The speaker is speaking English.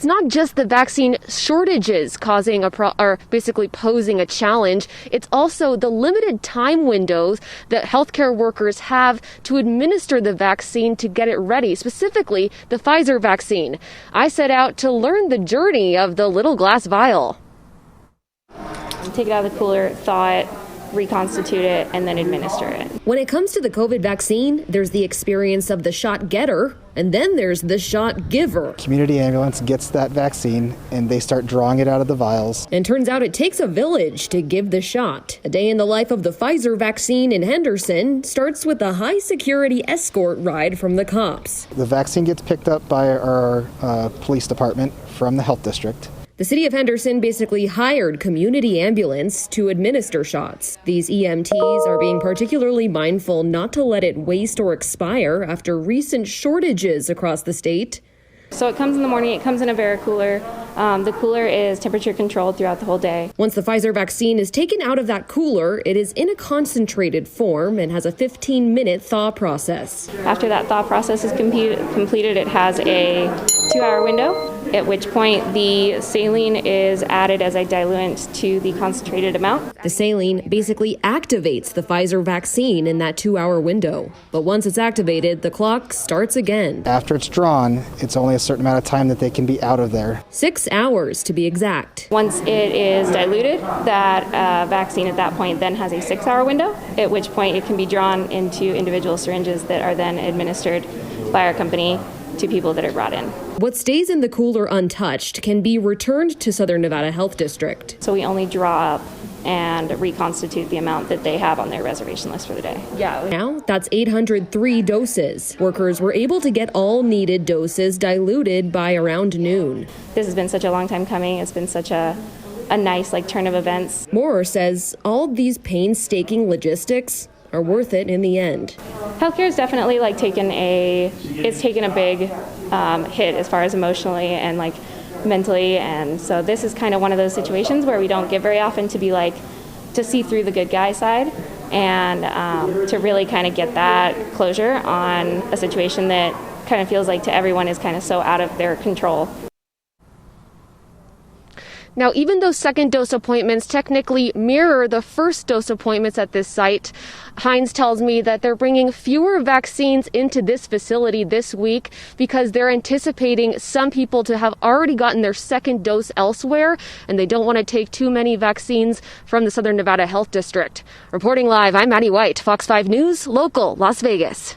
It's not just the vaccine shortages causing or basically posing a challenge. It's also the limited time windows that healthcare workers have to administer the vaccine to get it ready, specifically the Pfizer vaccine. I set out to learn the journey of the little glass vial. Take it out of the cooler, thaw it, reconstitute it, and then administer it. When it comes to the COVID vaccine, there's the experience of the shot getter, and then there's the shot giver. Community ambulance gets that vaccine, and they start drawing it out of the vials. And turns out it takes a village to give the shot. A day in the life of the Pfizer vaccine in Henderson starts with a high-security escort ride from the cops. The vaccine gets picked up by our police department from the health district. The city of Henderson basically hired community ambulance to administer shots. These EMTs are being particularly mindful not to let it waste or expire after recent shortages across the state. So it comes in the morning, it comes in a Varicooler. The cooler is temperature controlled throughout the whole day. Once the Pfizer vaccine is taken out of that cooler, it is in a concentrated form and has a 15-minute thaw process. After that thaw process is completed, it has a 2-hour window, at which point the saline is added as a diluent to the concentrated amount. The saline basically activates the Pfizer vaccine in that 2-hour window. But once it's activated, the clock starts again. After it's drawn, it's only a certain amount of time that they can be out of there. 6 hours to be exact. Once it is diluted, that vaccine at that point then has a 6-hour window, at which point it can be drawn into individual syringes that are then administered by our company to people that are brought in. What stays in the cooler untouched can be returned to Southern Nevada Health District. So we only draw up and reconstitute the amount that they have on their reservation list for the day. Now, that's 803 doses. Workers were able to get all needed doses diluted by around noon. This has been such a long time coming. It's been such a nice turn of events. Moorer says all these painstaking logistics are worth it in the end. Healthcare is definitely taken a big hit as far as emotionally and mentally, and so this is kind of one of those situations where we don't get very often to be to see through the good guy side and to really kind of get that closure on a situation that kind of feels like to everyone is kind of so out of their control. Now, even though second dose appointments technically mirror the first dose appointments at this site, Hines tells me that they're bringing fewer vaccines into this facility this week because they're anticipating some people to have already gotten their second dose elsewhere, and they don't want to take too many vaccines from the Southern Nevada Health District. Reporting live, I'm Maddie White, Fox 5 News, local, Las Vegas.